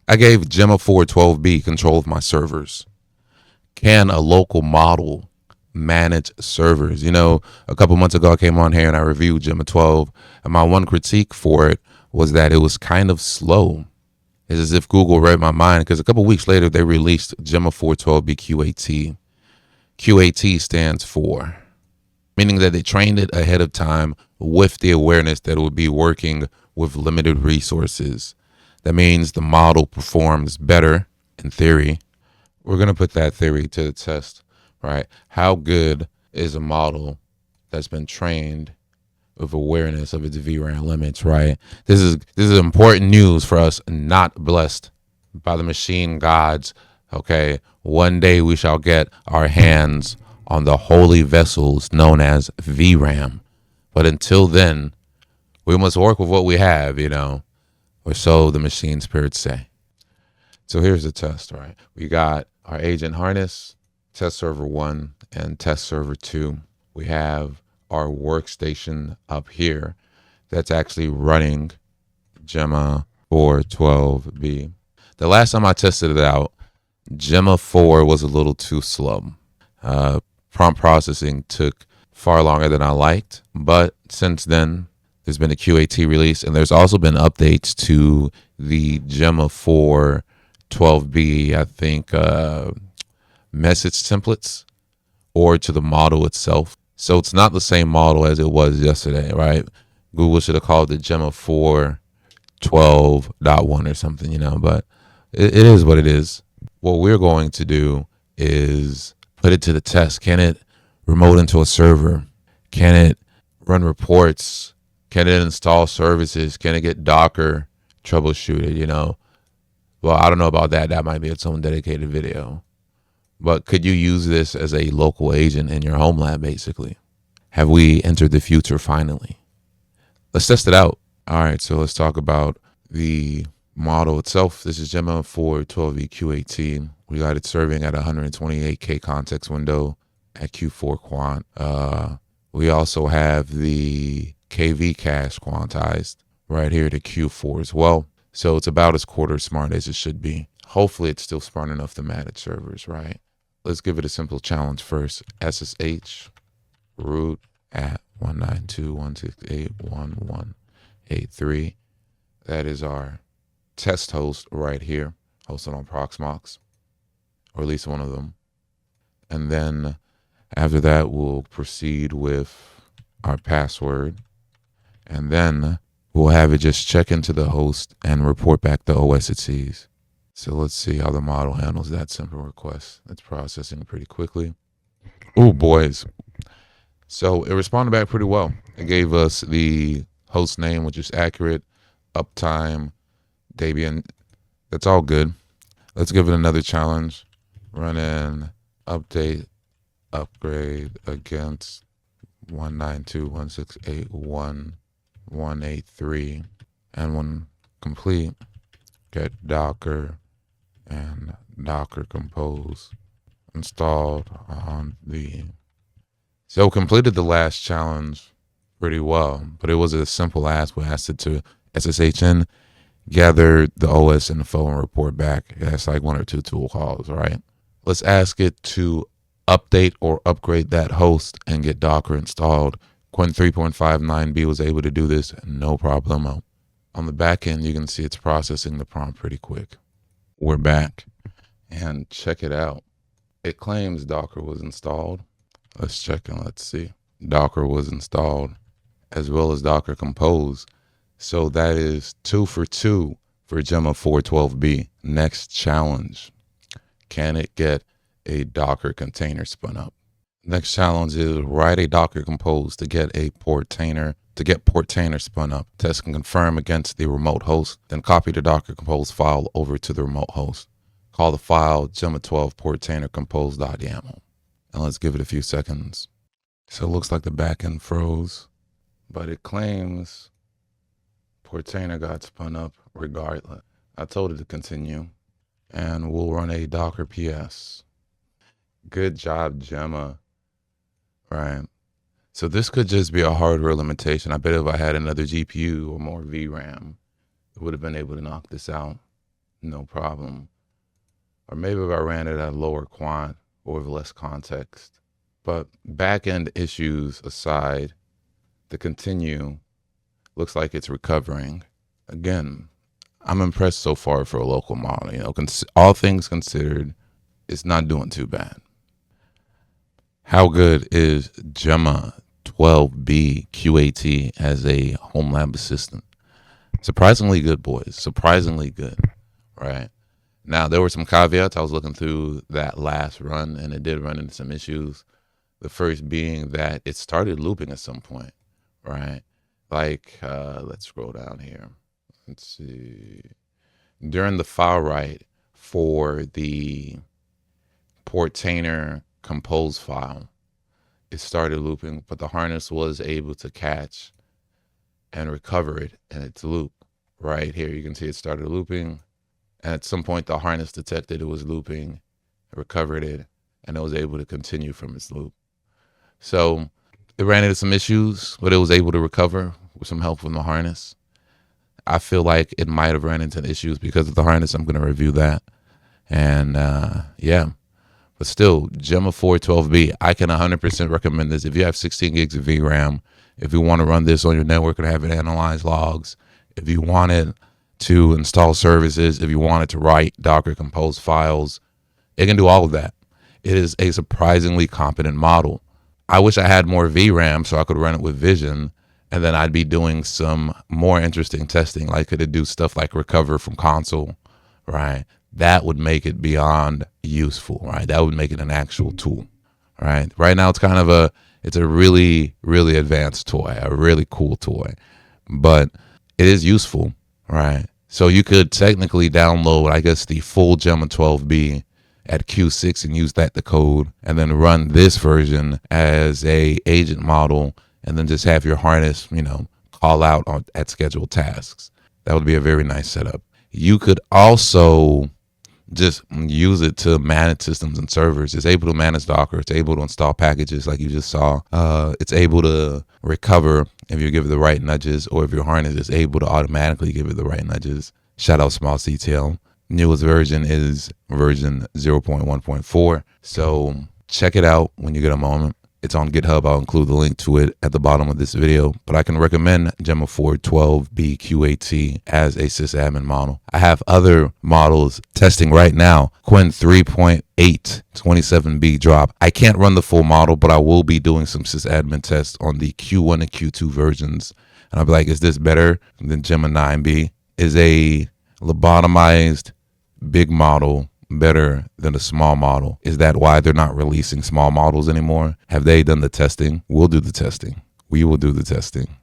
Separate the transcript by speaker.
Speaker 1: I gave Gemma 412B control of my servers. Can a local model manage servers? You know, a couple months ago I came on here and I reviewed Gemma 12, and my one critique for it was that it was kind of slow. It's as if Google read my mind, because a couple weeks later they released Gemma 412B QAT. QAT stands for, meaning that they trained it ahead of time with the awareness that it would be working with limited resources. That means the model performs better in theory. We're going to put that theory to the test, right? How good is a model that's been trained with awareness of its VRAM limits, right? This is important news for us not blessed by the machine gods, okay? One day we shall get our hands on the holy vessels known as VRAM. But until then, we must work with what we have, you know, or so the machine spirits say. So here's the test, right? We got our agent harness, test server 1 and test server 2. We have our workstation up here that's actually running Gemma 412B. The last time I tested it out, Gemma 4 was a little too slow. Prompt processing took far longer than I liked, but since then, there's been a QAT release, and there's also been updates to the Gemma 412B, I think, message templates, or to the model itself. So it's not the same model as it was yesterday, right? Google should have called it Gemma 412.1 or something, you know, but it is what it is. What we're going to do is put it to the test. Can it remote into a server? Can it run reports? Can it install services? Can it get Docker troubleshooted, you know? Well, I don't know about that. That might be its own dedicated video. But could you use this as a local agent in your home lab, basically? Have we entered the future finally? Let's test it out. All right, so let's talk about the model itself. This is Gemma 412B Q18. We got it serving at 128K context window at Q4 quant. We also have the KV cache quantized right here to Q4 as well. So it's about as quarter smart as it should be. Hopefully it's still smart enough to manage servers, right? Let's give it a simple challenge first. SSH root at 192.168.1183. That is our test host right here, hosted on Proxmox, or at least one of them. And then after that, we'll proceed with our password. And then we'll have it just check into the host and report back the OS it sees. So let's see how the model handles that simple request. It's processing pretty quickly. Oh, boys. So it responded back pretty well. It gave us the host name, which is accurate, uptime, Debian. That's all good. Let's give it another challenge. Run an update upgrade against 192.168.1183, and when complete, get Docker and Docker Compose installed on the. So completed the last challenge pretty well, but it was a simple ask. We asked it to SSH in, gather the OS info, and report back. That's like 1 or 2 tool calls, right? Let's ask it to update or upgrade that host and get Docker installed. Quinn 3.59b was able to do this, no problemo. On the back end, you can see it's processing the prompt pretty quick. We're back, and check it out. It claims Docker was installed. Let's check and let's see. Docker was installed, as well as Docker Compose. So that is 2 for 2 for Gemma 412B. Next challenge. Can it get a Docker container spun up? Next challenge is write a Docker Compose to get a Portainer spun up. Test and confirm against the remote host. Then copy the Docker Compose file over to the remote host. Call the file Gemma 12 Portainer compose.yaml. And let's give it a few seconds. So it looks like the backend froze, but it claims Portainer got spun up regardless. I told it to continue, and we'll run a Docker PS. Good job, Gemma. Right. So this could just be a hardware limitation. I bet if I had another GPU or more VRAM, I would have been able to knock this out. no problem. Or maybe if I ran it at a lower quant or with less context. But back-end issues aside, the continue looks like it's recovering. Again, I'm impressed so far for a local model. You know, all things considered, it's not doing too bad. How good is Gemma 12B QAT as a home lab assistant? Surprisingly good, boys. Surprisingly good, right? Now, there were some caveats. I was looking through that last run, and it did run into some issues. The first being that it started looping at some point, right? Like, let's scroll down here. Let's see. During the file write for the Portainer compose file, it started looping, but the harness was able to catch and recover it in its loop. Right here, you can see it started looping. And at some point, the harness detected it was looping, recovered it, and it was able to continue from its loop. So it ran into some issues, but it was able to recover with some help from the harness. I feel like it might have ran into issues because of the harness. I'm going to review that. And yeah, but still, Gemma 412B, I can 100% recommend this. If you have 16 gigs of VRAM, if you want to run this on your network and have it analyze logs, if you wanted to install services, if you wanted to write Docker compose files, it can do all of that. It is a surprisingly competent model. I wish I had more VRAM so I could run it with Vision, and then I'd be doing some more interesting testing. Like, could it do stuff like recover from console, right? That would make it beyond useful, right? That would make it an actual tool, right? Right now, it's kind of it's a really, really advanced toy, a really cool toy, but it is useful, right? So you could technically download, I guess, the full Gemma 12B at Q6 and use that to code, and then run this version as a agent model, and then just have your harness, you know, call out at scheduled tasks. That would be a very nice setup. You could also just use it to manage systems and servers. It's able to manage Docker. It's able to install packages like you just saw. It's able to recover if you give it the right nudges, or if your harness is able to automatically give it the right nudges. Shout out SmallCTL. Newest version is version 0.1.4. So check it out when you get a moment. It's on GitHub. I'll include the link to it at the bottom of this video, but I can recommend Gemma 412B QAT as a sysadmin model. I have other models testing right now. Quinn 3.8 27B drop. I can't run the full model, but I will be doing some sysadmin tests on the Q1 and Q2 versions. And I'll be like, is this better than Gemma 9B? Is a lobotomized big model better than a small model? Is that why they're not releasing small models anymore? Have they done the testing? We'll do the testing. We will do the testing.